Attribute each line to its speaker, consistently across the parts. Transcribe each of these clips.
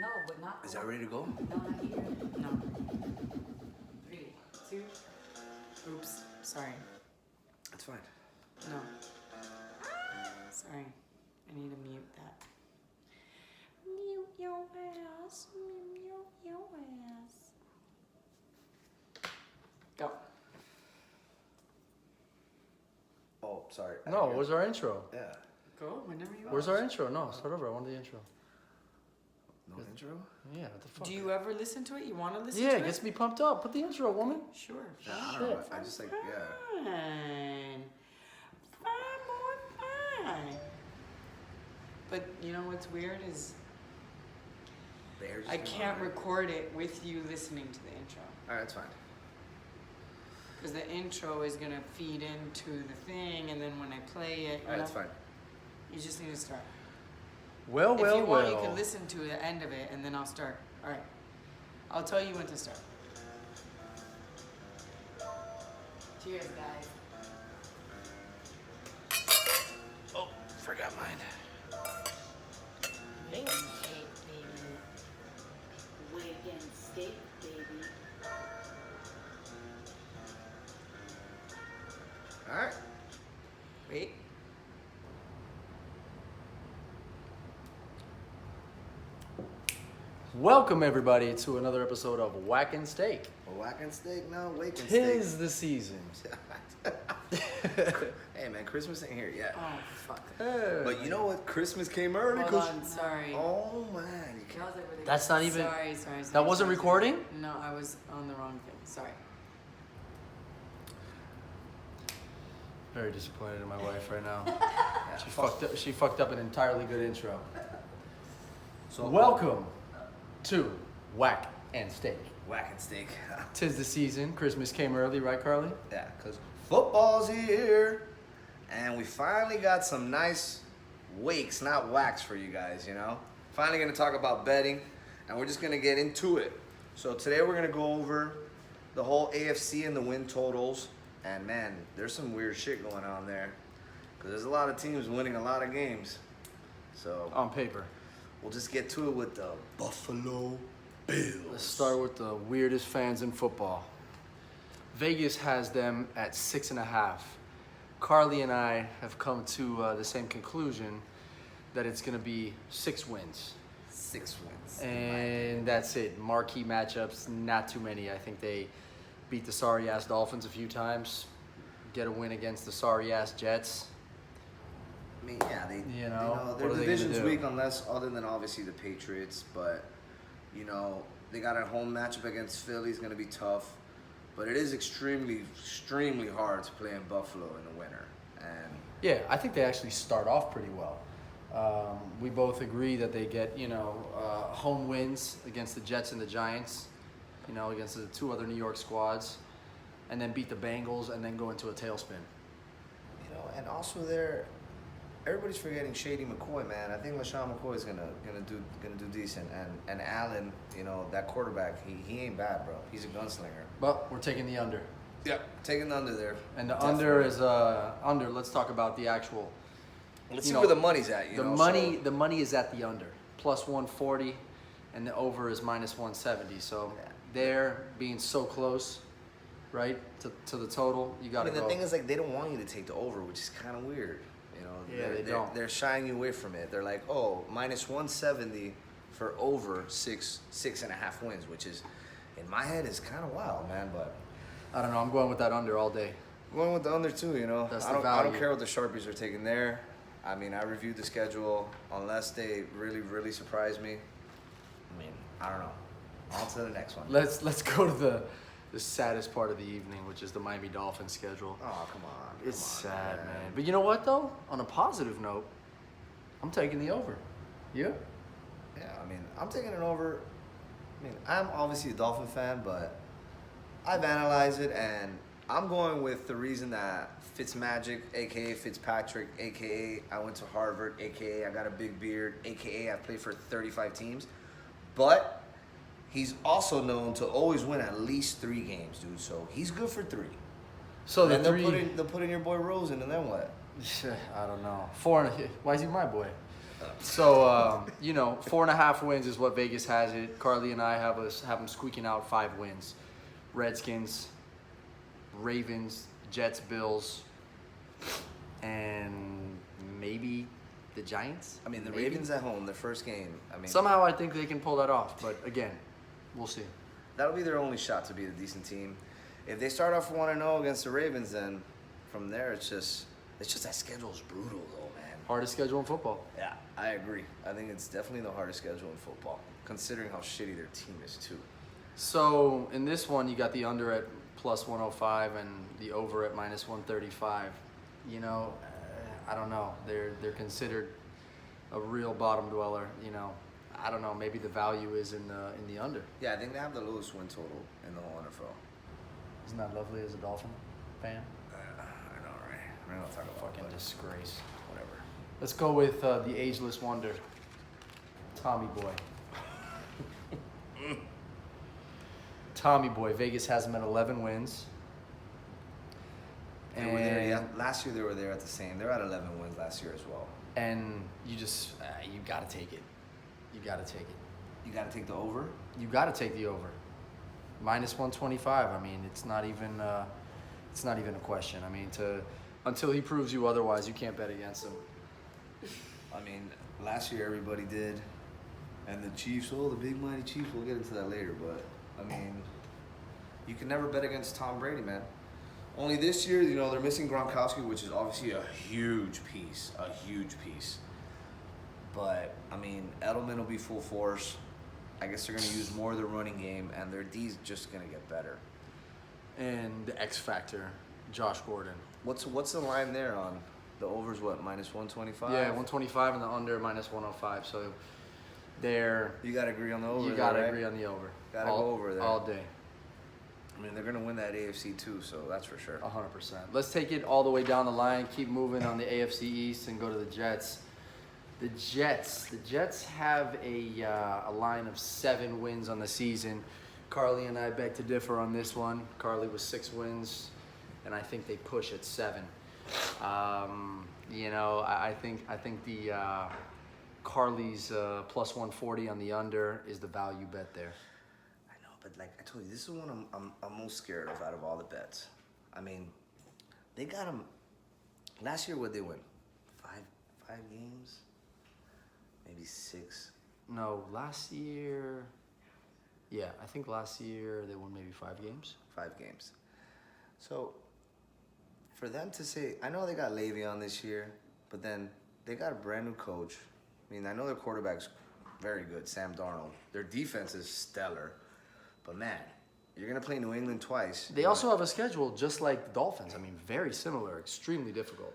Speaker 1: No, but not.
Speaker 2: Is that ready to go?
Speaker 1: No, not here. No. 3, 2. Oops. Sorry.
Speaker 2: That's fine.
Speaker 1: No. Sorry. I need to mute that. Mute your ass. Mute your ass. Go.
Speaker 2: Oh, sorry.
Speaker 3: No, where's our intro?
Speaker 2: Yeah.
Speaker 1: Go whenever you want.
Speaker 3: Where's our intro? No, start over. I want the intro.
Speaker 2: No intro?
Speaker 3: Yeah, what the fuck?
Speaker 1: Do you ever listen to it? You want to listen
Speaker 3: Yeah,
Speaker 1: to
Speaker 3: it
Speaker 1: it?
Speaker 3: gets me pumped up. Put the intro, woman.
Speaker 1: Sure.
Speaker 2: Yeah, I don't know. I just like, yeah.
Speaker 1: Fine. Fine, boy, fine. But you know what's weird is
Speaker 2: The air just
Speaker 1: I
Speaker 2: came
Speaker 1: can't
Speaker 2: on, right?
Speaker 1: record it with you listening to the intro.
Speaker 2: Alright, that's fine.
Speaker 1: Because the intro is going to feed into the thing, and then when I play it,
Speaker 2: Alright, that's fine.
Speaker 1: you just need to start.
Speaker 3: Well,
Speaker 1: If
Speaker 3: well,
Speaker 1: you want,
Speaker 3: well.
Speaker 1: you can listen to the end of it, and then I'll start. All right. I'll tell you when to start. Cheers, guys.
Speaker 2: Oh, forgot mine.
Speaker 1: Bacon steak, baby. Bacon steak, baby.
Speaker 2: Alright.
Speaker 1: Wait.
Speaker 3: Welcome, everybody, to another episode of Whack and Steak.
Speaker 2: A whacking steak now? Waking steak.
Speaker 3: Tis the season.
Speaker 2: Hey, man, Christmas ain't here yet.
Speaker 1: Oh, fuck.
Speaker 2: But you know what? Christmas came early.
Speaker 1: Hold
Speaker 2: 'Cause-
Speaker 1: on, sorry.
Speaker 2: Oh, man. You
Speaker 1: That
Speaker 2: can't.
Speaker 1: was like really
Speaker 3: That's not even-
Speaker 1: Sorry.
Speaker 3: That wasn't
Speaker 1: sorry.
Speaker 3: recording?
Speaker 1: No, I was on the wrong thing. Sorry.
Speaker 3: Very disappointed in my wife right now.
Speaker 2: Yeah,
Speaker 3: She fucked up an entirely good intro.
Speaker 2: So,
Speaker 3: Welcome to Whack and Steak.
Speaker 2: Whacking steak.
Speaker 3: Tis the season. Christmas came early, right, Carly?
Speaker 2: Yeah, because football's here. And we finally got some nice wakes, not whacks for you guys, you know? Finally going to talk about betting, and we're just going to get into it. So today we're going to go over the whole AFC and the win totals. And man, there's some weird shit going on there. Because there's a lot of teams winning a lot of games. So
Speaker 3: On paper.
Speaker 2: we'll just get to it with the Buffalo Bills.
Speaker 3: Let's start with the weirdest fans in football. Vegas has them at 6.5. Carly and I have come to the same conclusion that it's going to be 6 wins.
Speaker 2: 6 wins.
Speaker 3: And that's it. Marquee matchups, not too many. I think they beat the sorry-ass Dolphins a few times. Get a win against the sorry-ass Jets.
Speaker 2: I mean, yeah,
Speaker 3: You know,
Speaker 2: their
Speaker 3: what are they gonna
Speaker 2: division's
Speaker 3: do?
Speaker 2: weak unless other than obviously the Patriots, but you know, they got a home matchup against Philly is going to be tough, but it is extremely hard to play in Buffalo in the winter. And
Speaker 3: Yeah, I think they actually start off pretty well. We both agree that they get, home wins against the Jets and the Giants, against the 2 other New York squads, and then beat the Bengals and then go into a tailspin.
Speaker 2: you know, and also everybody's forgetting Shady McCoy, man. I think LaShawn McCoy is gonna do decent, and Allen, that quarterback, he ain't bad, bro. He's a gunslinger.
Speaker 3: But we're taking the under.
Speaker 2: Yeah, taking the under there.
Speaker 3: And the
Speaker 2: Definitely.
Speaker 3: under is under. Let's talk about the actual.
Speaker 2: Let's
Speaker 3: you
Speaker 2: see
Speaker 3: know,
Speaker 2: where the money's at.
Speaker 3: The money is at the under, plus 140, and the over is minus 170. So
Speaker 2: Yeah.
Speaker 3: they're being so close, right, to the total. You got to
Speaker 2: the
Speaker 3: go.
Speaker 2: thing is, like, they don't want you to take the over, which is kind of weird.
Speaker 3: Yeah, they don't.
Speaker 2: They're shying you away from it. They're like, oh, minus 170 for over 6.5 wins, which is, in my head, is kind of wild, man. But
Speaker 3: I don't know. I'm going with that under all day.
Speaker 2: I'm going with the under too.
Speaker 3: That's
Speaker 2: I
Speaker 3: the
Speaker 2: don't
Speaker 3: value.
Speaker 2: care what the Sharpies are taking there. I mean, I reviewed the schedule. Unless they really surprise me, I mean, I don't know. On to the next one.
Speaker 3: Let's go to the saddest part of the evening, which is the Miami Dolphins schedule.
Speaker 2: Oh, come on.
Speaker 3: It's sad,
Speaker 2: man.
Speaker 3: man. But you know what, though? On a positive note, I'm taking the over. You?
Speaker 2: Yeah, I mean, I'm taking it over. I mean, I'm obviously a Dolphin fan, but I've analyzed it, and I'm going with the reason that Fitzmagic, a.k.a. Fitzpatrick, a.k.a. I went to Harvard, a.k.a. I got a big beard, a.k.a. I played for 35 teams. But he's also known to always win at least 3 games, dude. So he's good for 3.
Speaker 3: So the
Speaker 2: and
Speaker 3: 3.
Speaker 2: they'll put in your boy Rosen, and then what?
Speaker 3: I don't know. 4. Why is he my boy? So, 4.5 wins is what Vegas has it. Carly and I have them squeaking out 5 wins. Redskins, Ravens, Jets, Bills, and maybe the Giants.
Speaker 2: I mean, the
Speaker 3: Maybe.
Speaker 2: Ravens at home, their first game. I mean,
Speaker 3: Somehow I think they can pull that off, but again, we'll see.
Speaker 2: that'll be their only shot to be a decent team. If they start off 1-0 against the Ravens, then from there it's just that schedule's brutal though, man.
Speaker 3: Hardest schedule in football.
Speaker 2: Yeah, I agree. I think it's definitely the hardest schedule in football, considering how shitty their team is too.
Speaker 3: So in this one, you got the under at plus 105 and the over at minus 135. I don't know. They're considered a real bottom dweller. I don't know. Maybe the value is in the under.
Speaker 2: Yeah, I think they have the lowest win total in the whole NFL.
Speaker 3: Isn't that lovely as a Dolphin fan?
Speaker 2: I know, right? We're not gonna talk about
Speaker 3: Fucking
Speaker 2: it, but
Speaker 3: disgrace.
Speaker 2: whatever.
Speaker 3: Let's go with the ageless wonder, Tommy Boy. Tommy Boy. Vegas has him at 11 wins.
Speaker 2: They were there, yeah. Last year they were there at the same. They were at 11 wins last year as well.
Speaker 3: And you just, you got to take it. You got to take it.
Speaker 2: You got to take the over.
Speaker 3: You got to take the over. Minus 125. I mean, it's not even a question. I mean, until he proves you otherwise, you can't bet against him.
Speaker 2: I mean, last year everybody did, and the Chiefs. Oh, the big mighty Chiefs. We'll get into that later, but I mean, you can never bet against Tom Brady, man. Only this year, they're missing Gronkowski, which is obviously a huge piece. But I mean, Edelman will be full force. I guess they're going to use more of the running game, and their D's just going to get better.
Speaker 3: And the X factor, Josh Gordon.
Speaker 2: What's the line there on the overs? What, minus 125?
Speaker 3: Yeah, 125 and the under minus 105. So
Speaker 2: you got to agree on the over.
Speaker 3: You got to
Speaker 2: right?
Speaker 3: agree on the over.
Speaker 2: Got to go over there
Speaker 3: all day.
Speaker 2: I mean, they're going to win that AFC too, so that's for sure.
Speaker 3: 100%. Let's take it all the way down the line. Keep moving on the AFC East and go to the Jets. The Jets have a line of 7 wins on the season. Carly and I beg to differ on this one. Carly was 6 wins, and I think they push at 7. I think the Carly's plus 140 on the under is the value bet there.
Speaker 2: I know, but like I told you, this is one I'm most scared of out of all the bets. I mean, they got them last year. What'd they win? Five games, maybe 6.
Speaker 3: No, last year. Yeah, I think last year they won maybe 5 games.
Speaker 2: 5 games. So for them to say, I know they got Le'Veon this year, but then they got a brand new coach. I mean, I know their quarterback's very good, Sam Darnold. Their defense is stellar, but man, you're gonna play New England twice.
Speaker 3: They also have a schedule just like the Dolphins. I mean, very similar, extremely difficult.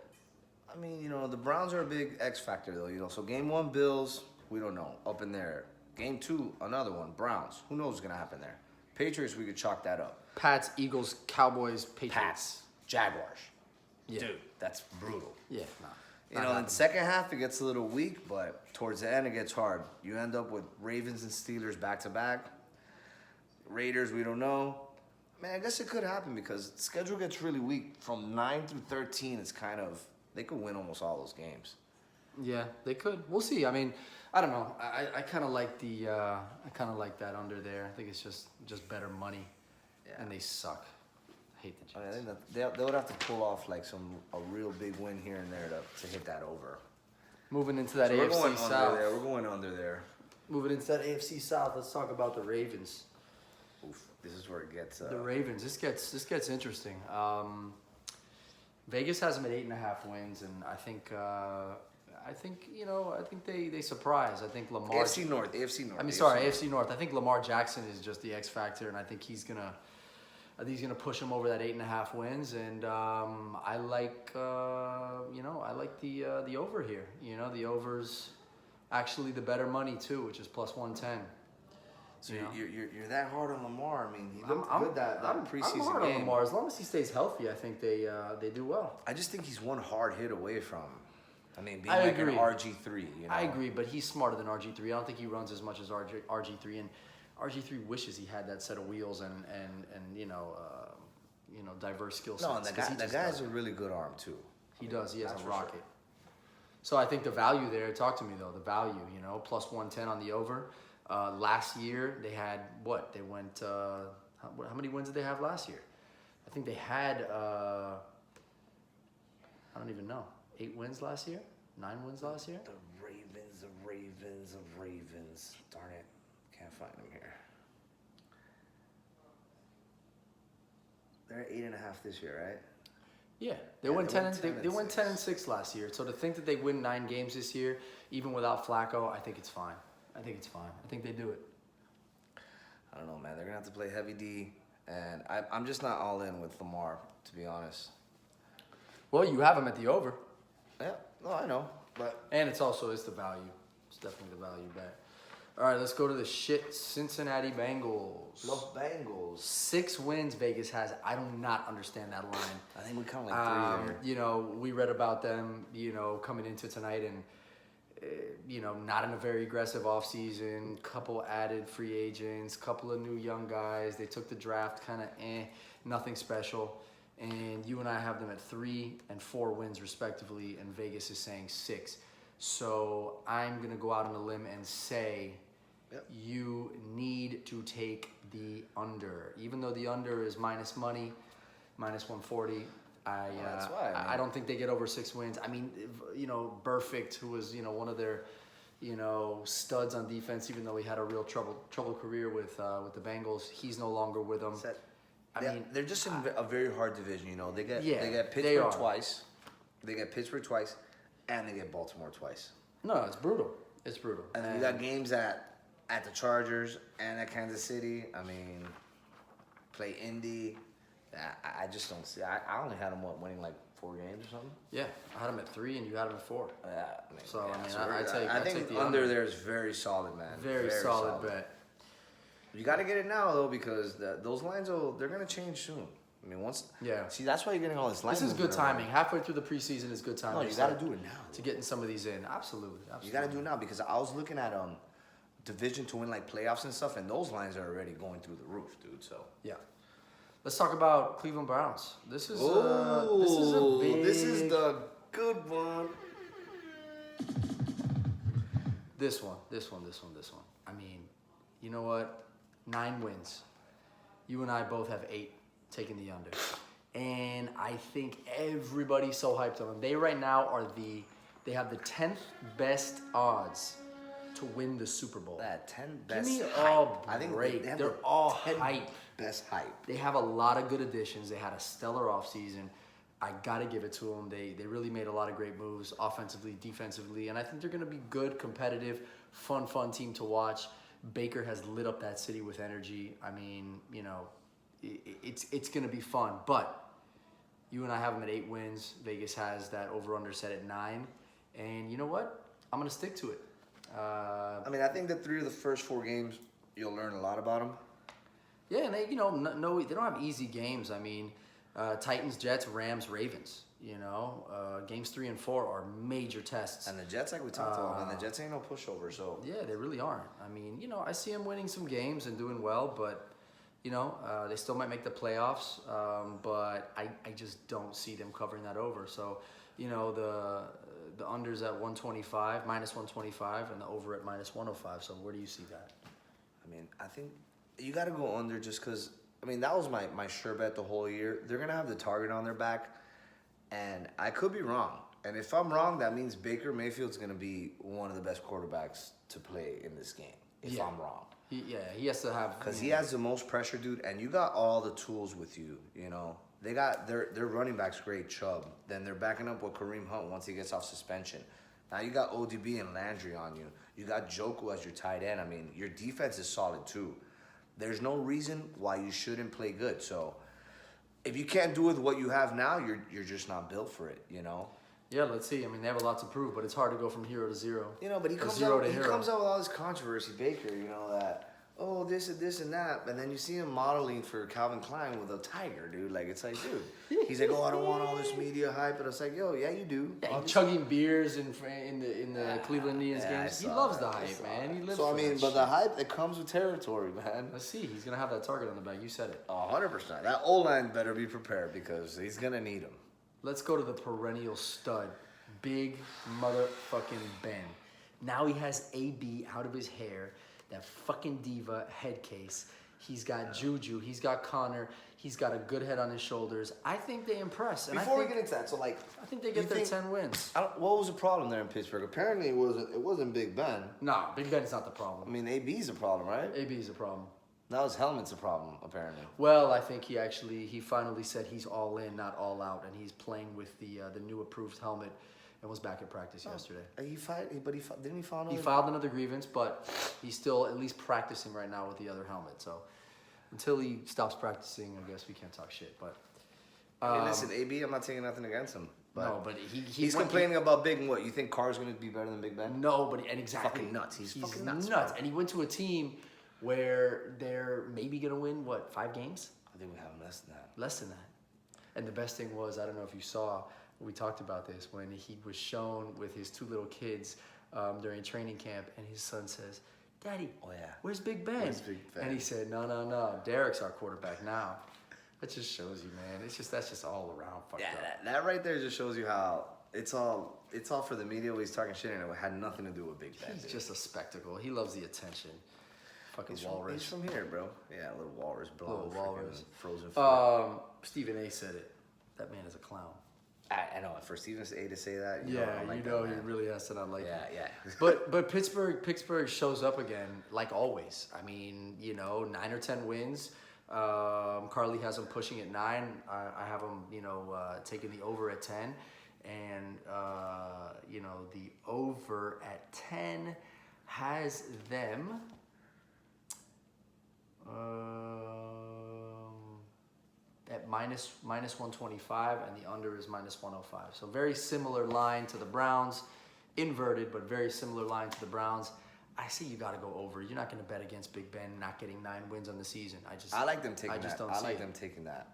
Speaker 2: I mean, the Browns are a big X factor though. So game 1, Bills, we don't know, up in there. Game 2, another one, Browns. Who knows what's gonna happen there? Patriots, we could chalk that up.
Speaker 3: Pats, Eagles, Cowboys, Patriots.
Speaker 2: Pats, Jaguars.
Speaker 3: Yeah.
Speaker 2: Dude, that's brutal.
Speaker 3: Yeah, nah.
Speaker 2: In the second half, it gets a little weak, but towards the end, it gets hard. You end up with Ravens and Steelers back-to-back. Raiders, we don't know. Man, I guess it could happen because the schedule gets really weak. From 9 through 13, it's kind of, they could win almost all those games.
Speaker 3: Yeah, they could. We'll see. I mean, I don't know. I kind of like that under there. I think it's just better money, and they suck. I hate the Jets.
Speaker 2: I think that they would have to pull off like a real big win here and there to hit that over.
Speaker 3: Moving into that
Speaker 2: So we're going
Speaker 3: AFC
Speaker 2: under
Speaker 3: South.
Speaker 2: there. We're going under there.
Speaker 3: Moving into that AFC South. Let's talk about the Ravens.
Speaker 2: Oof, this is where it gets.
Speaker 3: The Ravens. This gets interesting. Vegas has them at 8.5 wins, and I think they surprise. I think Lamar.
Speaker 2: AFC North.
Speaker 3: AFC North. I think Lamar Jackson is just the X factor, and I think he's gonna push him over that 8.5 wins. And I like the over here. The over's actually the better money too, which is plus 110.
Speaker 2: So you're that hard on Lamar. I mean, he looked good that preseason
Speaker 3: I'm hard
Speaker 2: game.
Speaker 3: on Lamar. As long as he stays healthy, I think they do well.
Speaker 2: I just think he's one hard hit away from, being
Speaker 3: I
Speaker 2: like
Speaker 3: agree.
Speaker 2: an RG3.
Speaker 3: I agree, but he's smarter than RG3. I don't think he runs as much as RG3, and RG3 wishes he had that set of wheels and diverse skill sets.
Speaker 2: No, and the guy has a really good arm too.
Speaker 3: He does. He has
Speaker 2: That's
Speaker 3: a
Speaker 2: for
Speaker 3: rocket.
Speaker 2: sure.
Speaker 3: So I think the value there, talk to me though, the value, you know, plus 110 on the over. Last year they had what? They went, how many wins did they have last year? I think they had, I don't even know, 8 wins last year? 9 wins last year?
Speaker 2: The Ravens. Darn it. Can't find them here. They're at 8.5 this year, right?
Speaker 3: Yeah, they
Speaker 2: Yeah,
Speaker 3: went
Speaker 2: they
Speaker 3: 10.
Speaker 2: went 10
Speaker 3: They
Speaker 2: and
Speaker 3: went 10-6 last year. So to think that they win 9 games this year, even without Flacco, I think it's fine. I think they do it.
Speaker 2: I don't know, man. They're gonna have to play heavy D, and I'm just not all in with Lamar, to be honest.
Speaker 3: Well, you have him at the over,
Speaker 2: Yeah, no, I know, but
Speaker 3: and it's the value. It's definitely the value bet. All right, let's go to the Cincinnati Bengals.
Speaker 2: Los Bengals.
Speaker 3: 6 wins Vegas has. I do not understand that line.
Speaker 2: I think we count like 3 there.
Speaker 3: You know, we read about them, you know, coming into tonight and, you know, not in a very aggressive offseason. Couple added free agents, couple of new young guys. They took the draft kind of nothing special. And you and I have them at 3 and 4 wins respectively, and Vegas is saying 6. So I'm going to go out on a limb and say you need to take the under. Even though the under is minus money, minus 140,
Speaker 2: that's why,
Speaker 3: I don't think they get over 6 wins. I mean, you know, Burfict, who was, you know, one of their, you know, studs on defense, even though he had a real troubled career with the Bengals, he's no longer with them. I mean,
Speaker 2: they're just in a very hard division, you know. They get
Speaker 3: they
Speaker 2: Pittsburgh
Speaker 3: are.
Speaker 2: twice. They get Pittsburgh twice, and they get Baltimore twice.
Speaker 3: No, it's brutal. It's brutal.
Speaker 2: And then you got games at the Chargers and at Kansas City. I mean, play Indy. I just don't see. I only had them winning like 4 games or something.
Speaker 3: Yeah, I had them at 3 and you had them at 4.
Speaker 2: Yeah,
Speaker 3: I
Speaker 2: think
Speaker 3: take the
Speaker 2: under there is very solid, man.
Speaker 3: Very solid bet.
Speaker 2: You got to get it now though, because those lines they're gonna change soon. I mean, once.
Speaker 3: Yeah.
Speaker 2: See, that's why you're getting all this line.
Speaker 3: This is good timing. Halfway through the preseason is good timing.
Speaker 2: No, you got to do it now.
Speaker 3: To getting some of these in. Absolutely.
Speaker 2: You got to do it now, because I was looking at division to win like playoffs and stuff, and those lines are already going through the roof, dude. So
Speaker 3: Yeah. Let's talk about Cleveland Browns. This is a big.
Speaker 2: This is the good one.
Speaker 3: This one. I mean, you know what? 9 wins. You and I both have 8 taking the under. And I think everybody's so hyped on them. They right now they have the 10th best odds to win the Super Bowl.
Speaker 2: That 10 best
Speaker 3: Give me
Speaker 2: hype.
Speaker 3: a
Speaker 2: I think
Speaker 3: break.
Speaker 2: they
Speaker 3: They're all
Speaker 2: 10
Speaker 3: hype.
Speaker 2: Best hype.
Speaker 3: They have a lot of good additions. They had a stellar offseason. I got to give it to them. They really made a lot of great moves offensively, defensively, and I think they're going to be good, competitive, fun team to watch. Baker has lit up that city with energy. I mean, you know, it's going to be fun. But you and I have them at 8 wins. Vegas has that over-under set at 9. And you know what? I'm going to stick to it.
Speaker 2: I mean, I think that 3 of the first 4 games, you'll learn a lot about them.
Speaker 3: Yeah, and they, you know, they don't have easy games. I mean, Titans, Jets, Rams, Ravens. You know, games 3 and 4 are major tests.
Speaker 2: And the Jets, like we talked about, man, the Jets ain't no pushover. So
Speaker 3: yeah, they really aren't. I mean, you know, I see them winning some games and doing well, but you know, they still might make the playoffs. But I just don't see them covering that over. So, you know, the under's at 125, minus 125, and the over at minus 105. So where do you see that?
Speaker 2: I mean, I think you got to go under just because. I mean, that was my sure bet the whole year. They're gonna have the target on their back. And I could be wrong. And if I'm wrong, that means Baker Mayfield's going to be one of the best quarterbacks to play in this game, if I'm wrong.
Speaker 3: He has to have...
Speaker 2: Because he has the most pressure, dude, and you got all the tools with you, you know. They got their running backs great, Chubb. Then they're backing up with Kareem Hunt once he gets off suspension. Now you got ODB and Landry on you. You got Joku as your tight end. I mean, your defense is solid, too. There's no reason why you shouldn't play good, so... If you can't do with what you have now, you're just not built for it, you know?
Speaker 3: Yeah, let's see. I mean, they have a lot to prove, but it's hard to go from 0 to 0.
Speaker 2: You know, but he comes out with all this controversy, Baker, you know, that, oh, this and that. And then you see him modeling for Calvin Klein with a tiger, dude. Like, it's like, dude. He's like, oh, I don't want all this media hype. And it's like, yo, yeah, you do.
Speaker 3: Yeah, chugging beers in the Cleveland Indians games. He loves the hype, man. He lives
Speaker 2: So, I
Speaker 3: for
Speaker 2: mean,
Speaker 3: that
Speaker 2: but
Speaker 3: shit.
Speaker 2: the hype, it comes with territory, man.
Speaker 3: Let's see. He's going to have that target on the back. You said it.
Speaker 2: 100%. That O-line better be prepared because he's going to need him.
Speaker 3: Let's go to the perennial stud, Big motherfucking Ben. Now he has AB out of his hair. That fucking diva head case. He's got Juju. He's got Connor. He's got a good head on his shoulders. I think they impress. And
Speaker 2: Before we get into that, so like,
Speaker 3: I think they get their 10 wins.
Speaker 2: what was the problem there in Pittsburgh? Apparently, it wasn't Big Ben.
Speaker 3: No, Big Ben's not the
Speaker 2: I
Speaker 3: problem.
Speaker 2: mean, AB's a problem, right?
Speaker 3: AB's a problem.
Speaker 2: Now his helmet's a problem, apparently.
Speaker 3: Well, I think he finally said he's all in, not all out, and he's playing with the new approved helmet, and was back at practice yesterday.
Speaker 2: Didn't he file?
Speaker 3: He filed another grievance, but he's still at least practicing right now with the other helmet. So until he stops practicing, I guess we can't talk shit. But
Speaker 2: Hey, listen, AB, I'm not taking nothing against him.
Speaker 3: no, but
Speaker 2: he's complaining about Big. What you think Carr's going to be better than Big Ben?
Speaker 3: No, but and exactly
Speaker 2: Fucking nuts. He's fucking
Speaker 3: nuts.
Speaker 2: nuts.
Speaker 3: And he went to a team where they're maybe gonna win 5 games?
Speaker 2: I think we have less than that.
Speaker 3: Less than that. And the best thing was, I don't know if you saw, we talked about this, when he was shown with his 2 little kids during training camp, and his son says, "Daddy, where's Big Ben?"
Speaker 2: Where's Big Ben?
Speaker 3: And he said, no, Derek's our quarterback now. That just shows you, man. That's just all around fucked up.
Speaker 2: That right there just shows you how it's all for the media. Where he's talking shit, and it had nothing to do with Big Ben.
Speaker 3: He's just a spectacle. He loves the attention. Fucking walrus.
Speaker 2: He's from here, bro. Yeah, a little walrus,
Speaker 3: Little walrus.
Speaker 2: Frozen food.
Speaker 3: Stephen A said it. That man is a clown.
Speaker 2: I know. For Stephen A to say that,
Speaker 3: He really has to not like him.
Speaker 2: Yeah.
Speaker 3: But Pittsburgh shows up again like always. I mean, 9 or 10 wins. Carly has them pushing at 9. I have them, taking the over at 10, and the over at 10 has them. At minus 125, and the under is minus 105. So very similar line to the Browns, inverted, but very similar line to the Browns. I see you got to go over. You're not going to bet against Big Ben not getting 9 wins on the season.
Speaker 2: I like them taking
Speaker 3: I just
Speaker 2: that.
Speaker 3: don't
Speaker 2: I
Speaker 3: see
Speaker 2: like
Speaker 3: it.
Speaker 2: them taking that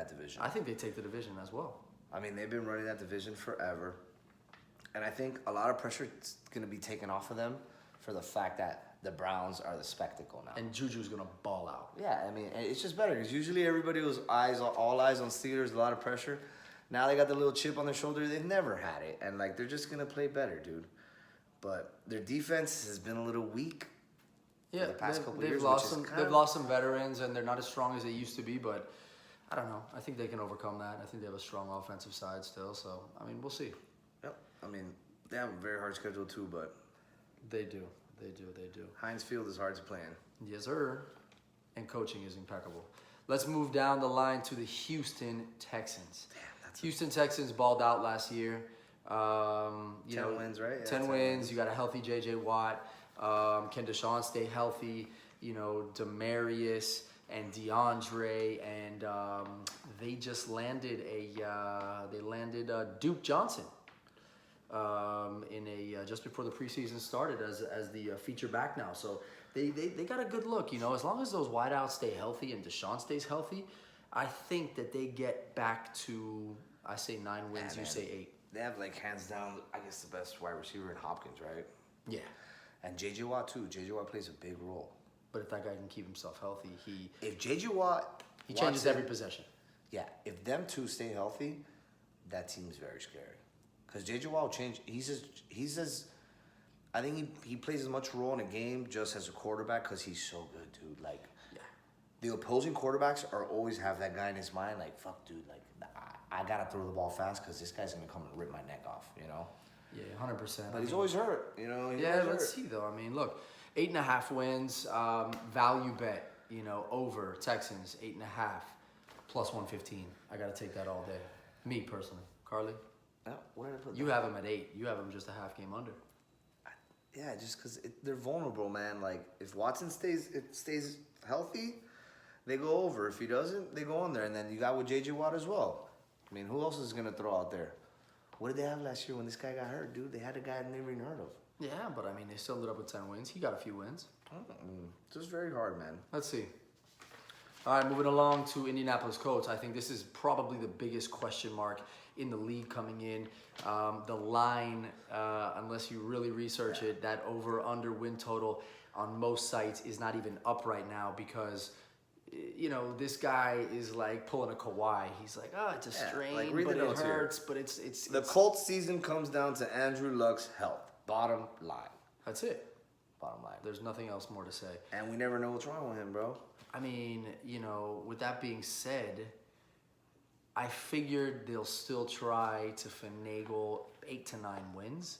Speaker 2: division.
Speaker 3: I think they take the division as well.
Speaker 2: I mean, they've been running that division forever, and I think a lot of pressure is going to be taken off of them for the fact that the Browns are the spectacle now.
Speaker 3: And Juju's going to ball out.
Speaker 2: Yeah, I mean, it's just better because usually everybody was all eyes on Steelers, a lot of pressure. Now they got the little chip on their shoulder. They've never had it, and they're just gonna play better, dude. But their defense has been a little weak.
Speaker 3: Yeah,
Speaker 2: for the past couple
Speaker 3: they've
Speaker 2: years,
Speaker 3: lost some veterans, and they're not as strong as they used to be. But I don't know. I think they can overcome that. I think they have a strong offensive side still. So I mean, we'll see.
Speaker 2: Yep. I mean, they have a very hard schedule too, but
Speaker 3: They do.
Speaker 2: Heinz Field is hard to play in.
Speaker 3: Yes, sir. And coaching is impeccable. Let's move down the line to the Houston Texans. Houston Texans balled out last year.
Speaker 2: 10 wins, right? Yeah,
Speaker 3: 10 wins. You got a healthy J.J. Watt. Can Deshaun stay healthy? Demarius and DeAndre, and they just landed Duke Johnson just before the preseason started as the feature back now. So they got a good look. As long as those wideouts stay healthy and Deshaun stays healthy, I think that they get back to, I say 9 wins, you say 8.
Speaker 2: They have hands down, I guess, the best wide receiver in Hopkins, right?
Speaker 3: Yeah.
Speaker 2: And J.J. Watt too. J.J. Watt plays a big role.
Speaker 3: But if that guy can keep himself healthy,
Speaker 2: if J.J. Watt
Speaker 3: changes every possession.
Speaker 2: Yeah, if them two stay healthy, that team's very scary. Because J.J. Watt will change. I think he plays as much role in a game just as a quarterback because he's so good, dude. The opposing quarterbacks always have that guy in his mind, fuck, dude, I gotta throw the ball fast because this guy's gonna come and rip my neck off,
Speaker 3: Yeah, 100%.
Speaker 2: But he's always hurt,
Speaker 3: Let's see though. I mean, look, 8.5 wins, value bet, over Texans 8.5 plus 115. I gotta take that all day. Me personally, Carly.
Speaker 2: Where did I put
Speaker 3: You have them at 8. You have them just a half game under.
Speaker 2: Yeah, just because they're vulnerable, man. If Watson stays healthy, they go over. If he doesn't, they go under. And then you got with J.J. Watt as well. I mean, who else is going to throw out there? What did they have last year when this guy got hurt, dude? They had a guy I never even heard of.
Speaker 3: Yeah, but I mean, they still ended up with 10 wins. He got a few wins.
Speaker 2: It's just very hard, man.
Speaker 3: Let's see. All right, moving along to Indianapolis Colts. I think this is probably the biggest question mark in the league coming in. The line, unless you really research it, that over-under win total on most sites is not even up right now because you know, this guy is like pulling a Kawhi. He's like, oh, it's a
Speaker 2: Yeah,
Speaker 3: strain,
Speaker 2: like, read the
Speaker 3: but it
Speaker 2: notes here.
Speaker 3: hurts, but it's
Speaker 2: The Colts season comes down to Andrew Luck's health. Bottom line.
Speaker 3: That's it.
Speaker 2: Bottom line.
Speaker 3: There's nothing else more to say.
Speaker 2: And we never know what's wrong with him, bro.
Speaker 3: I mean, you know, with that being said, I figured they'll still try to finagle 8 to 9 wins,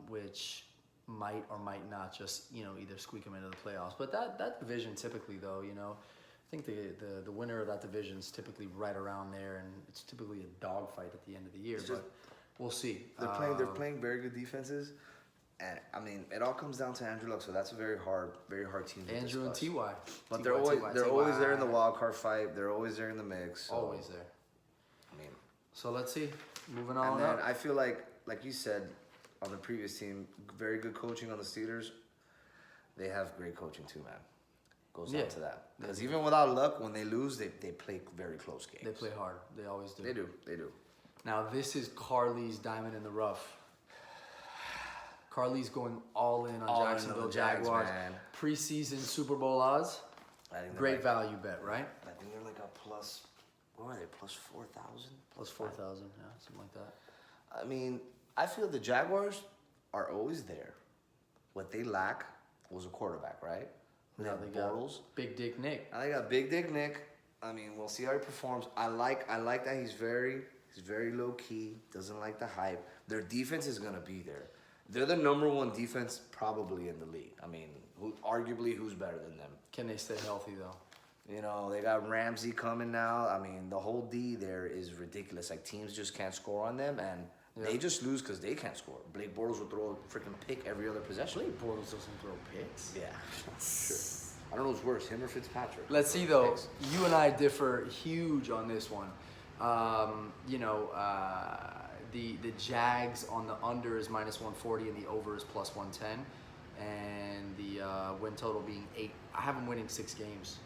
Speaker 3: which might or might not just, you know, either squeak them into the playoffs. But that division typically, though, you know, I think the winner of that division is typically right around there, and it's typically a dogfight at the end of the year. But we'll see.
Speaker 2: They're playing very good defenses. And I mean, it all comes down to Andrew Luck, so that's a very hard team to
Speaker 3: Andrew
Speaker 2: discuss.
Speaker 3: and Ty.
Speaker 2: But they're always there in the wild card fight. They're always there in the mix. So,
Speaker 3: Always there.
Speaker 2: I mean,
Speaker 3: So let's see. Moving on
Speaker 2: and then
Speaker 3: up.
Speaker 2: I feel like you said on the previous team, very good coaching on the Steelers. They have great coaching too, man. Goes
Speaker 3: Yeah,
Speaker 2: down to that.
Speaker 3: they
Speaker 2: Because
Speaker 3: do.
Speaker 2: even without Luck, when they lose, they play very close games.
Speaker 3: They play hard. They always do.
Speaker 2: They do.
Speaker 3: Now this is Carly's diamond in the rough. Carly's going all in on
Speaker 2: All in on
Speaker 3: Jacksonville
Speaker 2: the Jags,
Speaker 3: Jaguars.
Speaker 2: man.
Speaker 3: Preseason Super Bowl odds.
Speaker 2: I think they're
Speaker 3: Great
Speaker 2: like,
Speaker 3: value bet, right?
Speaker 2: I think they're like a plus. What are they? Plus 4,000.
Speaker 3: Plus 4,000, yeah, something like that.
Speaker 2: I mean, I feel the Jaguars are always there. What they lack was a quarterback, right?
Speaker 3: Now they got Big Dick Nick.
Speaker 2: Now they got Big Dick Nick. I mean, we'll see how he performs. I like that he's very low key. Doesn't like the hype. Their defense is gonna be there. They're the number one defense probably in the league. I mean, arguably who's better than them?
Speaker 3: Can they stay healthy though?
Speaker 2: You know, they got Ramsey coming now. I mean, the whole D there is ridiculous. Like, teams just can't score on them, and they just lose because they can't score. Blake Bortles will throw a freaking pick every other possession.
Speaker 3: Blake Bortles doesn't throw picks.
Speaker 2: Yeah, sure. I don't know who's worse, him or Fitzpatrick.
Speaker 3: Let's see though.
Speaker 2: Picks.
Speaker 3: You and I differ huge on this one. You know, the Jags on the under is minus 140 and the over is plus 110, and the win total being 8. I have them winning 6 games.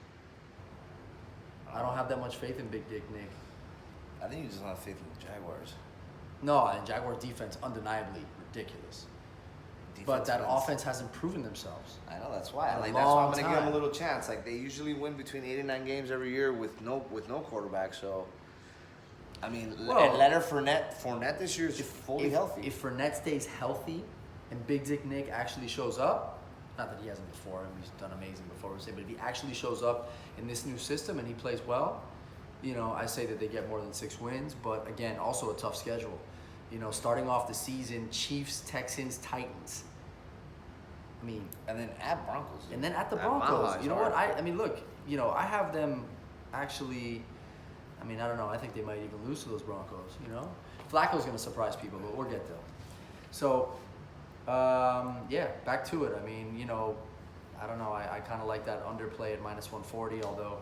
Speaker 3: I don't have that much faith in Big Dick Nick.
Speaker 2: I think you just don't have faith in the Jaguars.
Speaker 3: No, and Jaguar defense undeniably ridiculous. But that offense hasn't proven themselves.
Speaker 2: I know, that's why.
Speaker 3: A
Speaker 2: Like, that's why I'm gonna
Speaker 3: long
Speaker 2: give them a
Speaker 3: time.
Speaker 2: little chance. Like, they usually win between 8 and 9 games every year with no quarterback. So, I mean,
Speaker 3: Well,
Speaker 2: and Leonard Fournette this year is fully healthy.
Speaker 3: If Fournette stays healthy and Big Dick Nick actually shows up, not that he hasn't before, and he's done amazing before, but if he actually shows up in this new system and he plays well, you know, I say that they get more than 6 wins. But again, also a tough schedule. You know, starting off the season, Chiefs, Texans, Titans. I mean,
Speaker 2: and then at Broncos.
Speaker 3: and then at the
Speaker 2: At Mile
Speaker 3: Broncos.
Speaker 2: High,
Speaker 3: You know
Speaker 2: sorry.
Speaker 3: what? I mean, look, you know, I have them actually. I mean, I don't know. I think they might even lose to those Broncos. You know, Flacco's going to surprise people, but we'll get there. So, yeah, back to it. I mean, you know, I don't know. I kind of like that underplay at minus 140, although,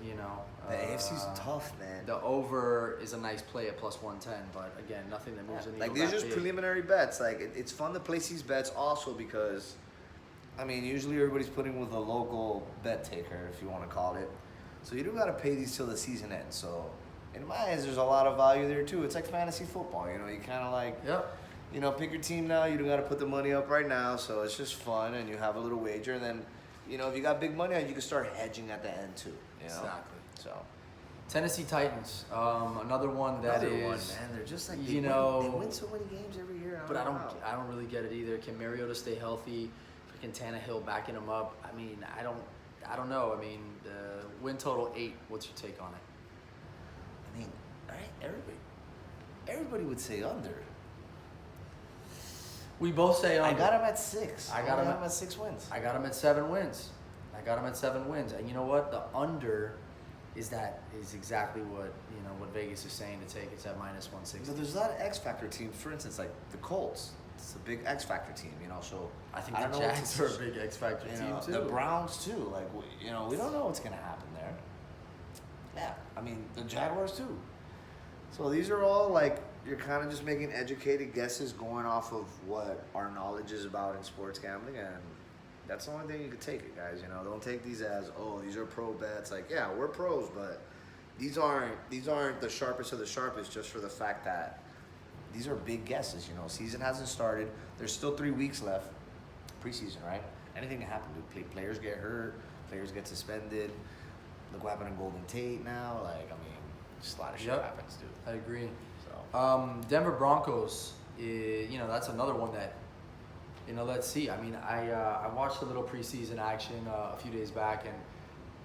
Speaker 3: you know.
Speaker 2: The AFC's tough, man.
Speaker 3: The over is a nice play at plus 110, but again, nothing that moves the needle.
Speaker 2: Like, these are
Speaker 3: that
Speaker 2: just
Speaker 3: big.
Speaker 2: preliminary bets. Like, it's fun to place these bets also because, I mean, usually everybody's putting with a local bet taker, if you want to call it. So you don't got to pay these till the season ends. So in my eyes, there's a lot of value there too. It's like fantasy football, you know. You kind of like,
Speaker 3: Yep.
Speaker 2: you know, pick your team now. You don't got to put the money up right now. So it's just fun, and you have a little wager, and then, you know, if you got big money, you can start hedging at the end too. You know?
Speaker 3: Exactly.
Speaker 2: So.
Speaker 3: Tennessee Titans, another one that
Speaker 2: Another
Speaker 3: is,
Speaker 2: one, man. They're just like,
Speaker 3: you
Speaker 2: they
Speaker 3: know,
Speaker 2: win so many games every year.
Speaker 3: but I
Speaker 2: know.
Speaker 3: don't really get it either. Can Mariota stay healthy? Freaking Tannehill backing him up. I mean, I don't know. I mean, the win total 8. What's your take on it?
Speaker 2: I mean, all right, everybody would say under.
Speaker 3: We both say
Speaker 2: I
Speaker 3: under.
Speaker 2: got him at 6.
Speaker 3: I got him
Speaker 2: at 6 wins.
Speaker 3: I got him at 7 wins. And you know what? The under is exactly what Vegas is saying to take. It's at minus 160.
Speaker 2: But there's a lot of X Factor teams. For instance, like the Colts. It's a big X Factor team, you know. So
Speaker 3: I think
Speaker 2: don't
Speaker 3: the
Speaker 2: know what
Speaker 3: Jags
Speaker 2: to-
Speaker 3: are a big X Factor
Speaker 2: you
Speaker 3: team
Speaker 2: know,
Speaker 3: too.
Speaker 2: The Browns too. Like, you know, we don't know what's gonna happen there. Yeah, I mean the Jaguars too. So these are all like, you're kind of just making educated guesses going off of what our knowledge is about in sports gambling, and that's the only thing you could take it, guys. You know, don't take these as, oh, these are pro bets. Like, yeah, we're pros, but these aren't the sharpest of the sharpest, just for the fact that these are big guesses. You know, season hasn't started. There's still 3 weeks left, preseason, right? Anything can happen. Players get hurt. players get suspended. Look what happened to Golden Tate now. Like, I mean, just a lot of shit happens, dude.
Speaker 3: I agree.
Speaker 2: So
Speaker 3: Denver Broncos, that's another one that, let's see. I mean, I watched a little preseason action a few days back, and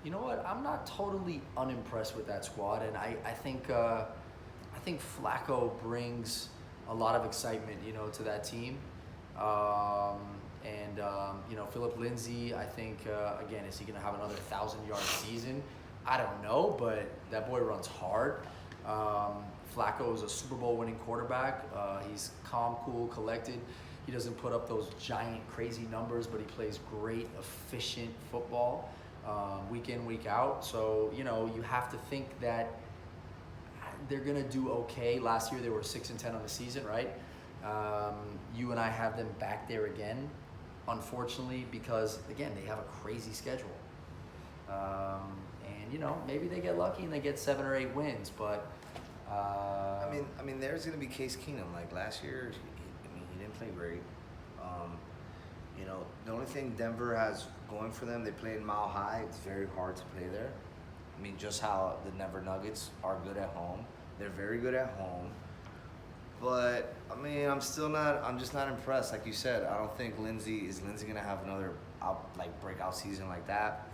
Speaker 3: you know what? I'm not totally unimpressed with that squad, and I think Flacco brings a lot of excitement, to that team. Philip Lindsay, I think, again, is he going to have another 1,000-yard season? I don't know, but that boy runs hard. Flacco is a Super Bowl winning quarterback. He's calm, cool, collected. He doesn't put up those giant, crazy numbers, but he plays great, efficient football week in, week out. So, you have to think that they're going to do okay. Last year, they were 6-10 on the season, right? You and I have them back there again, unfortunately, because, again, they have a crazy schedule. Maybe they get lucky and they get 7 or 8 wins, but...
Speaker 2: I mean, there's going to be Case Keenum. Like, last year, he didn't play great. The only thing Denver has going for them, they play in Mile High. It's very hard to play there. I mean, just how the Denver Nuggets are good at home. They're very good at home. But, I mean, I'm just not impressed. Like you said, I don't think Lindsay going to have another breakout season like that.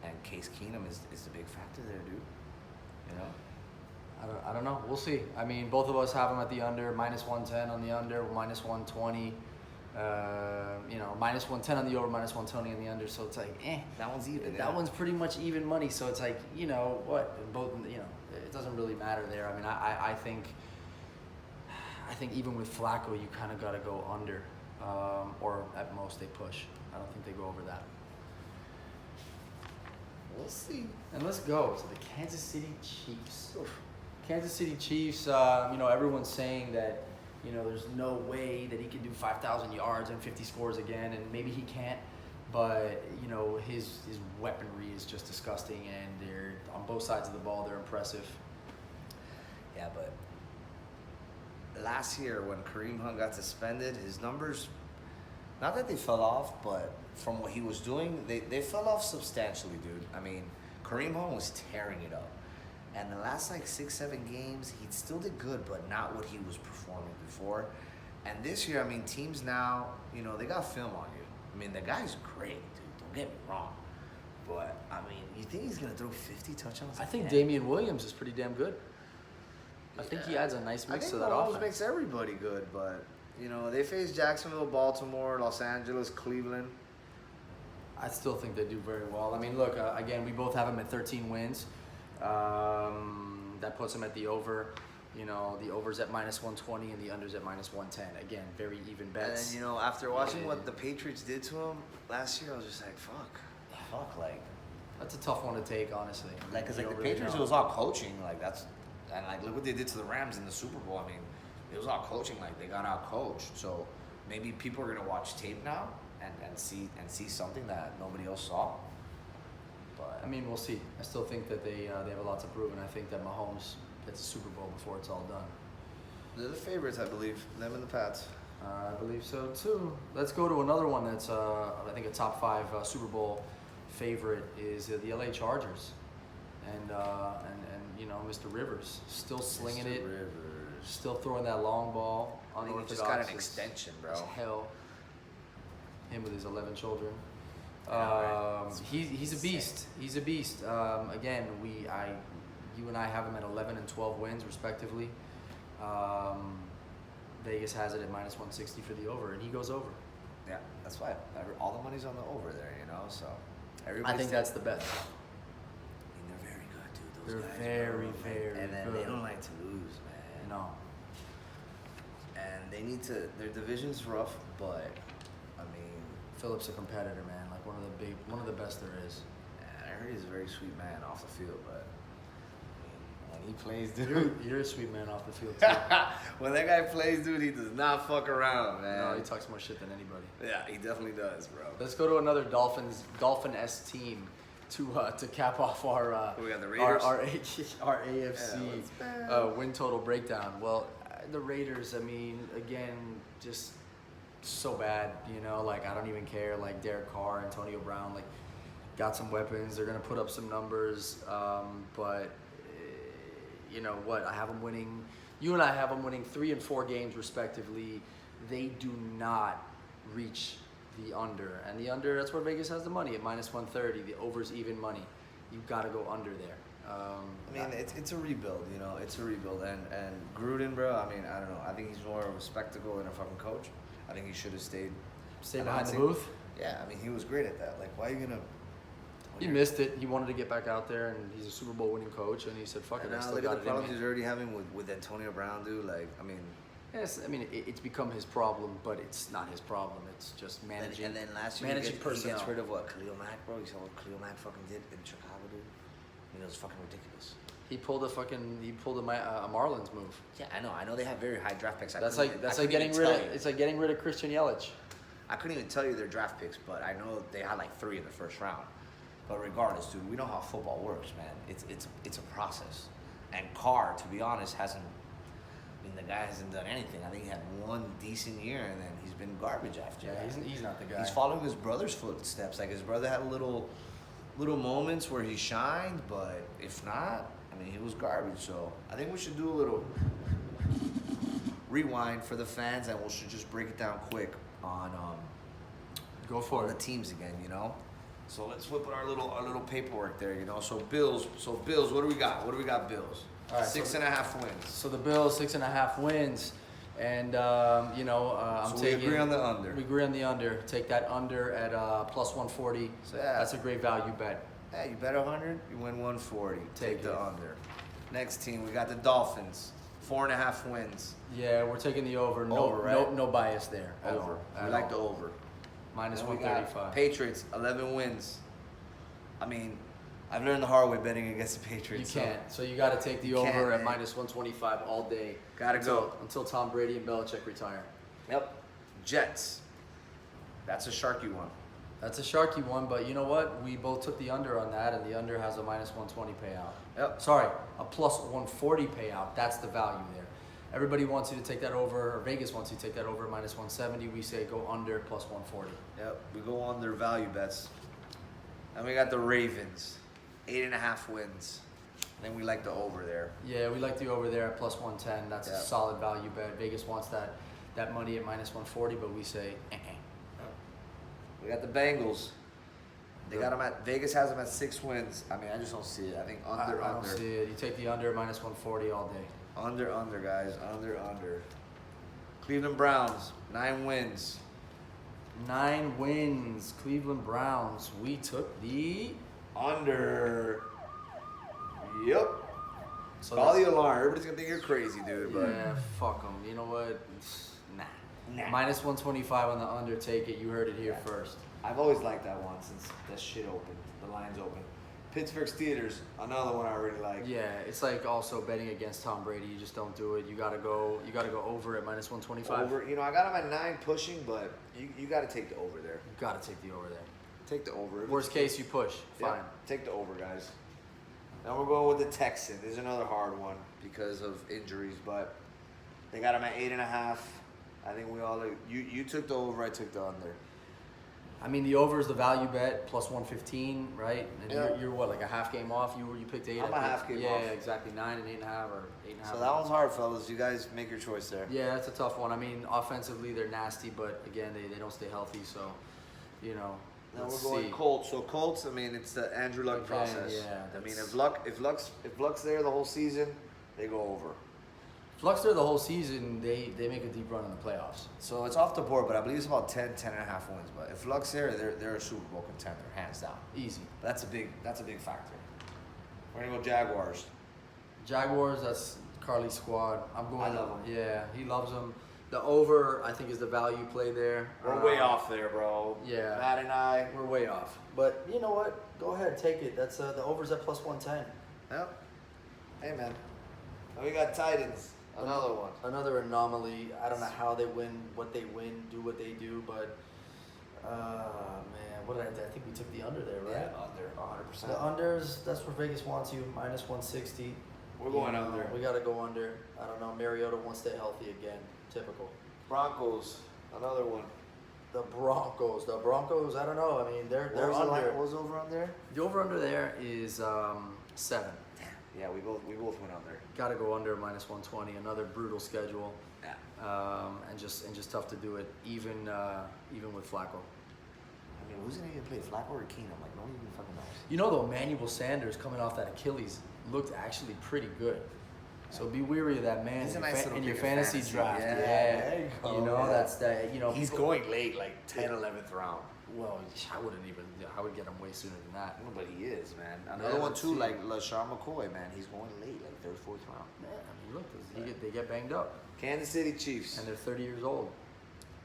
Speaker 2: And Case Keenum is the big factor there, dude.
Speaker 3: I don't know. We'll see. I mean, both of us have them at the under, -110 on the under, -120. -110 on the over, -120 on the under. So it's like,
Speaker 2: That one's even.
Speaker 3: That one's pretty much even money. So it's like, both, it doesn't really matter there. I mean, I think even with Flacco, you kind of got to go under, or at most they push. I don't think they go over that.
Speaker 2: We'll see.
Speaker 3: And let's go to the Kansas City Chiefs. Kansas City Chiefs, everyone's saying that, there's no way that he can do 5,000 yards and 50 scores again, and maybe he can't, but, his weaponry is just disgusting, and they're, on both sides of the ball, they're impressive.
Speaker 2: Yeah, but last year when Kareem Hunt got suspended, his numbers, not that they fell off, but from what he was doing, they fell off substantially, dude. I mean, Kareem Hunt was tearing it up. And the last 6-7 games, he still did good, but not what he was performing before. And this year, I mean, teams now, they got film on you. I mean, the guy's great, dude. Don't get me wrong. But, I mean, you think he's going to throw 50 touchdowns?
Speaker 3: I think Damian Williams is pretty damn good. I think he adds a nice mix to that offense.
Speaker 2: Mahomes makes everybody good, but, they face Jacksonville, Baltimore, Los Angeles, Cleveland.
Speaker 3: I still think they do very well. I mean, look, again, we both have them at 13 wins. That puts them at the over. The over's at -120 and the under's at -110. Again, very even bets.
Speaker 2: And then, after watching what the Patriots did to him last year, I was just like, fuck,
Speaker 3: That's a tough one to take, honestly.
Speaker 2: Because the Patriots, it was all coaching. Look what they did to the Rams in the Super Bowl. I mean, it was all coaching. They got out coached. So maybe people are gonna watch tape now and see something that nobody else saw. But
Speaker 3: I mean, we'll see. I still think that they have a lot to prove, and I think that Mahomes gets a Super Bowl before it's all done.
Speaker 2: They're the favorites, I believe. Them and the Pats.
Speaker 3: I believe so too. Let's go to another one that's I think a top 5 Super Bowl favorite is the LA Chargers, and Mr. Rivers still slinging it, still throwing that long ball.
Speaker 2: I think he just got an extension, bro.
Speaker 3: As hell. Him with his 11 children. He's a beast. He's a beast. Again, you and I have him at 11 and 12 wins respectively. Vegas has it at -160 for the over, and he goes over.
Speaker 2: Yeah, that's why all the money's on the over there, So
Speaker 3: I think that's the bet.
Speaker 2: I mean, they're very good, dude.
Speaker 3: They're
Speaker 2: Those guys,
Speaker 3: very,
Speaker 2: bro.
Speaker 3: very
Speaker 2: And then
Speaker 3: good.
Speaker 2: they don't like to lose, man.
Speaker 3: No.
Speaker 2: And they need to. Their division's rough, but I mean,
Speaker 3: Phillips a competitor, man. One of the best there is.
Speaker 2: I heard he's a very sweet man off the field, but when he plays, dude,
Speaker 3: You're a sweet man off the field too.
Speaker 2: when that guy plays, dude, he does not fuck around, man.
Speaker 3: No, he talks more shit than anybody.
Speaker 2: Yeah, he definitely does, bro.
Speaker 3: Let's go to another Dolphin-esque team to cap off our
Speaker 2: We got the Raiders?
Speaker 3: our AFC win total breakdown. Well, the Raiders, I mean, again, just so bad, I don't even care. Derek Carr, Antonio Brown, got some weapons. They're gonna put up some numbers, but you know what? I have them winning. You and I have them winning 3 and 4 games respectively. They do not reach the under, and the under, that's where Vegas has the money at -130. The over's even money. You got to go under there.
Speaker 2: I mean, it's a rebuild, you know. It's a rebuild, and Gruden, bro. I mean, I don't know. I think he's more of a spectacle than a fucking coach. I think he should have stayed
Speaker 3: behind the booth.
Speaker 2: Yeah, I mean, he was great at that. Like, why are you gonna?
Speaker 3: He missed it. He wanted to get back out there, and he's a Super Bowl winning coach, and he said, "Fuck it, I
Speaker 2: Now
Speaker 3: still
Speaker 2: look at
Speaker 3: got
Speaker 2: the
Speaker 3: it in
Speaker 2: problems
Speaker 3: me."
Speaker 2: he's already having with Antonio Brown, dude. Like, I mean.
Speaker 3: Yes, I mean it's become his problem, but it's not his problem. It's just managing.
Speaker 2: And then last year
Speaker 3: managing
Speaker 2: he
Speaker 3: personnel.
Speaker 2: gets rid of what? Khalil Mack, bro. You saw what Khalil Mack fucking did in Chicago, dude. I mean, it was fucking ridiculous.
Speaker 3: He pulled a Marlins move.
Speaker 2: Yeah, I know they have very high draft picks.
Speaker 3: That's like getting rid of. It's like getting rid of Christian Yelich.
Speaker 2: I couldn't even tell you their draft picks, but I know they had like 3 in the first round. But regardless, dude, we know how football works, man. It's a process. And Carr, to be honest, hasn't. I mean, the guy hasn't done anything. I think he had 1 decent year, and then he's been garbage after that.
Speaker 3: He's not the guy.
Speaker 2: He's following his brother's footsteps. Like, his brother had little moments where he shined, but if not, I mean, he was garbage. So I think we should do a little rewind for the fans, and we should just break it down quick on
Speaker 3: Go for
Speaker 2: the
Speaker 3: it.
Speaker 2: teams again, you know. So let's flip our little paperwork there, you know. So Bills, what do we got? What do we got, Bills?
Speaker 3: All right,
Speaker 2: 6.5 wins.
Speaker 3: So the Bills 6.5 wins, and I'm
Speaker 2: So
Speaker 3: taking.
Speaker 2: we agree on the under.
Speaker 3: We agree on the under. Take that under at +140.
Speaker 2: So, yeah.
Speaker 3: That's a great value bet.
Speaker 2: Hey, you bet 100, you win 140.
Speaker 3: Take
Speaker 2: the
Speaker 3: it.
Speaker 2: under. Next team, we got the Dolphins, 4.5 wins.
Speaker 3: Yeah, we're taking the over. No,
Speaker 2: Over, right?
Speaker 3: no bias there. At
Speaker 2: Over.
Speaker 3: all.
Speaker 2: We
Speaker 3: At
Speaker 2: like
Speaker 3: all.
Speaker 2: the over.
Speaker 3: Minus
Speaker 2: Then we got
Speaker 3: 135.
Speaker 2: Patriots, 11 wins. I mean, I've learned the hard way betting against the
Speaker 3: You
Speaker 2: Patriots.
Speaker 3: can't. So you got to take the
Speaker 2: You
Speaker 3: over
Speaker 2: can't,
Speaker 3: at
Speaker 2: man.
Speaker 3: minus 125 all day.
Speaker 2: Gotta go.
Speaker 3: Until Tom Brady and Belichick retire.
Speaker 2: Yep. Jets. That's a sharky one.
Speaker 3: That's a sharky one, but you know what? We both took the under on that, and the under has a minus 120 payout.
Speaker 2: Yep.
Speaker 3: Sorry, a plus 140 payout. That's the value there. Everybody wants you to take that over, or Vegas wants you to take that over minus 170. We say go under plus 140.
Speaker 2: Yep. We go on their value bets. And we got the Ravens, 8.5 wins. Then we like the over there.
Speaker 3: Yeah, we like the over there at plus 110. That's
Speaker 2: Yeah.
Speaker 3: a solid value bet. Vegas wants that money at minus 140, but we say
Speaker 2: We got the Bengals. They got them at Vegas has them at 6 wins. I mean, I just don't see it. I think
Speaker 3: I don't see it. You take the under minus 140 all day.
Speaker 2: Under, guys. Under. Cleveland Browns, 9 wins.
Speaker 3: 9 wins. Cleveland Browns. We took the
Speaker 2: Under. Yep.
Speaker 3: so
Speaker 2: Call
Speaker 3: that's-
Speaker 2: the alarm. Everybody's gonna think you're crazy, dude. But
Speaker 3: Yeah, fuck them. You know what? Nah.
Speaker 2: Nah.
Speaker 3: Minus 125 on the under. Take it. You heard it here
Speaker 2: Yeah.
Speaker 3: first.
Speaker 2: I've always liked that one since that shit opened. The line's open. Pittsburgh Steelers, another one I really like.
Speaker 3: Yeah, it's like also betting against Tom Brady. You just don't do it. You gotta go over at minus 125.
Speaker 2: Over. You know, I got him at 9 pushing, but you got to take the over there.
Speaker 3: You gotta take the over there.
Speaker 2: Take the over. If
Speaker 3: Worst
Speaker 2: it's-
Speaker 3: case, you push.
Speaker 2: Yeah,
Speaker 3: Fine.
Speaker 2: take the over, guys. Now we're going with the Texans. This is another hard one because of injuries, but they got them at 8.5. I think we all you took the over. I took the under.
Speaker 3: I mean, the over is the value bet plus 115, right? And
Speaker 2: Yeah.
Speaker 3: you're what, like a half game off? You picked 8.
Speaker 2: I'm
Speaker 3: I
Speaker 2: a
Speaker 3: think.
Speaker 2: half game
Speaker 3: yeah,
Speaker 2: off.
Speaker 3: Yeah, exactly. 9 and 8.5 or 8.5.
Speaker 2: So that one's hard, fellas. You guys make your choice there.
Speaker 3: Yeah, that's a tough one. I mean, offensively they're nasty, but again, they don't stay healthy. So, you know.
Speaker 2: Now
Speaker 3: let's
Speaker 2: we're going
Speaker 3: see.
Speaker 2: Colts. So Colts, I mean, it's the Andrew Luck
Speaker 3: Again,
Speaker 2: process.
Speaker 3: yeah,
Speaker 2: I mean,
Speaker 3: that's-
Speaker 2: if Luck's there the whole season, they go over.
Speaker 3: Fluxter the whole season, they make a deep run in the playoffs.
Speaker 2: So it's off the board, but I believe it's about 10.5 wins. But if Luck's there, they're a Super Bowl contender, hands down.
Speaker 3: Easy.
Speaker 2: That's a big factor. We're gonna go Jaguars.
Speaker 3: Jaguars, that's Carly's squad. I'm going.
Speaker 2: I love him.
Speaker 3: Yeah, he loves them. The over, I think, is the value play there.
Speaker 2: We're way off there, bro.
Speaker 3: Yeah.
Speaker 2: Matt and I.
Speaker 3: We're way off. But you know what? Go ahead, take it. That's the over's at plus 110.
Speaker 2: Yep. Hey, man. Now we got Titans. Another one.
Speaker 3: Another anomaly. I don't know how they win, what they win, do what they do, but man, what did I think we took the under there, right?
Speaker 2: Yeah, under 100%.
Speaker 3: The unders, that's where Vegas wants you, minus 160.
Speaker 2: We're going
Speaker 3: You know,
Speaker 2: under.
Speaker 3: We got to go under. I don't know. Mariota won't stay healthy again. Typical.
Speaker 2: Broncos. Another one.
Speaker 3: The Broncos. I don't know. I mean, they're under.
Speaker 2: What was over on there?
Speaker 3: The over under there is 7.
Speaker 2: Yeah, we both went under.
Speaker 3: Got to go under -120. Another brutal schedule.
Speaker 2: Yeah.
Speaker 3: And just tough to do it, even with Flacco.
Speaker 2: I mean, who's gonna even play, Flacco or Keenum? Like, no one even fucking knows.
Speaker 3: You know, though, Emmanuel Sanders coming off that Achilles looked actually pretty good. So be weary of that man
Speaker 2: He's a nice little
Speaker 3: in your
Speaker 2: pick in
Speaker 3: fantasy
Speaker 2: fantasy.
Speaker 3: draft.
Speaker 2: Yeah,
Speaker 3: Yeah,
Speaker 2: there you go.
Speaker 3: You know,
Speaker 2: Yeah.
Speaker 3: that's that. You know,
Speaker 2: He's
Speaker 3: people-
Speaker 2: going late, like 10th, 11th round.
Speaker 3: Well, I wouldn't even. I would get him way sooner than that.
Speaker 2: No, but he is, man.
Speaker 3: Yeah,
Speaker 2: Another one
Speaker 3: let's
Speaker 2: too,
Speaker 3: see.
Speaker 2: like LaShawn McCoy, man. He's going late, like 3rd, 4th round.
Speaker 3: Man, I mean, look, they get banged up,
Speaker 2: Kansas City Chiefs.
Speaker 3: and they're 30 years old.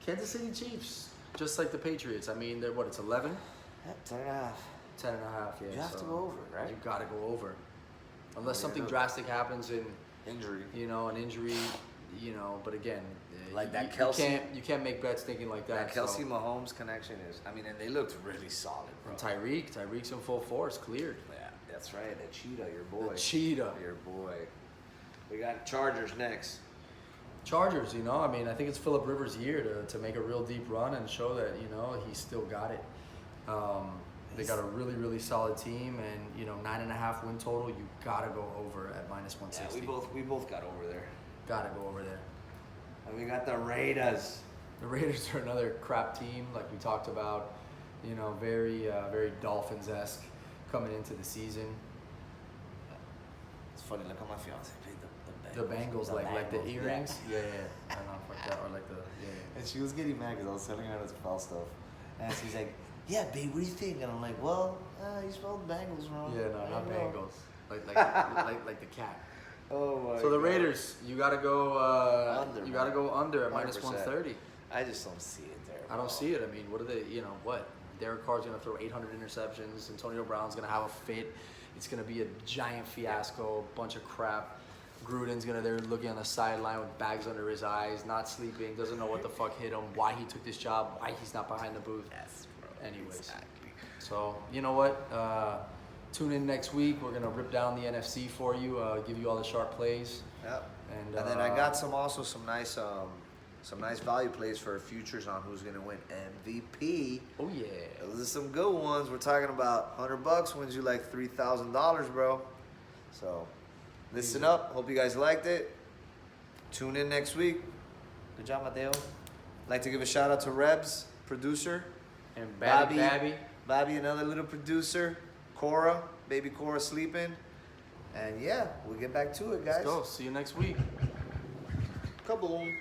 Speaker 3: Kansas City Chiefs, just like the Patriots. I mean, they're what? It's 11,
Speaker 2: Yep, 10.5.
Speaker 3: 10.5. Yeah,
Speaker 2: You have to go over, right?
Speaker 3: You got to go over, unless
Speaker 2: Yeah,
Speaker 3: something
Speaker 2: no.
Speaker 3: drastic happens in,
Speaker 2: Injury.
Speaker 3: you know, an injury. You know, but again,
Speaker 2: Like that
Speaker 3: you
Speaker 2: Kelsey-
Speaker 3: you can't make bets thinking like that.
Speaker 2: That Kelsey
Speaker 3: so.
Speaker 2: Mahomes connection is, I mean, and they looked really solid, bro.
Speaker 3: And Tyreek's in full force, cleared.
Speaker 2: Yeah, that's right. The Cheetah, your boy.
Speaker 3: The Cheetah.
Speaker 2: Your boy. We got Chargers next.
Speaker 3: Chargers, you know, I mean, I think it's Phillip Rivers' year to make a real deep run and show that, you know, he's still got it. They got a really, really solid team, and, you know, 9.5 win total, you gotta go over at -160.
Speaker 2: Yeah, we both got over there.
Speaker 3: Gotta go over there.
Speaker 2: And we got the Raiders.
Speaker 3: The Raiders are another crap team, like we talked about, you know, very Dolphins-esque coming into the season.
Speaker 2: It's funny, look how my fiance paid
Speaker 3: The Bengals, like the
Speaker 2: Bengals,
Speaker 3: earrings? Yeah, I don't know, fuck that, or like the, yeah.
Speaker 2: And she was getting mad because I was telling her how to spell stuff. And she's like, yeah, babe, what do you think? And I'm like, well, you spelled Bengals wrong.
Speaker 3: Yeah, no,
Speaker 2: I
Speaker 3: not
Speaker 2: don't know."
Speaker 3: Bengals. Like the cat.
Speaker 2: Oh my
Speaker 3: So the
Speaker 2: God.
Speaker 3: Raiders, you gotta go.
Speaker 2: Under,
Speaker 3: You gotta
Speaker 2: man.
Speaker 3: go under at
Speaker 2: 100%.
Speaker 3: -130.
Speaker 2: I just don't see it there.
Speaker 3: I don't see it. I mean, what are they? You know what? Derek Carr's gonna throw 800 interceptions. Antonio Brown's gonna have a fit. It's gonna be a giant fiasco. Bunch of crap. Gruden's there looking on the sideline with bags under his eyes, not sleeping, doesn't know what the fuck hit him, why he took this job, why he's not behind the booth.
Speaker 2: Yes, bro.
Speaker 3: Anyways.
Speaker 2: Exactly.
Speaker 3: So, you know what? Tune in next week. We're going to rip down the NFC for you, give you all the sharp plays.
Speaker 2: Yep.
Speaker 3: And,
Speaker 2: And then I got some nice value plays for futures on who's gonna win MVP.
Speaker 3: Oh, yeah.
Speaker 2: Those are some good ones. We're talking about $100 wins you like $3,000, bro. So listen up. Hope you guys liked it. Tune in next week. Good job, Mateo. Like to give a shout out to Rebs, producer.
Speaker 3: And
Speaker 2: Bobby.
Speaker 3: Babby.
Speaker 2: Another little producer. Cora, baby Cora sleeping. And yeah, we'll get back to it, guys.
Speaker 3: Let's go. See you next week.
Speaker 2: Kaboom.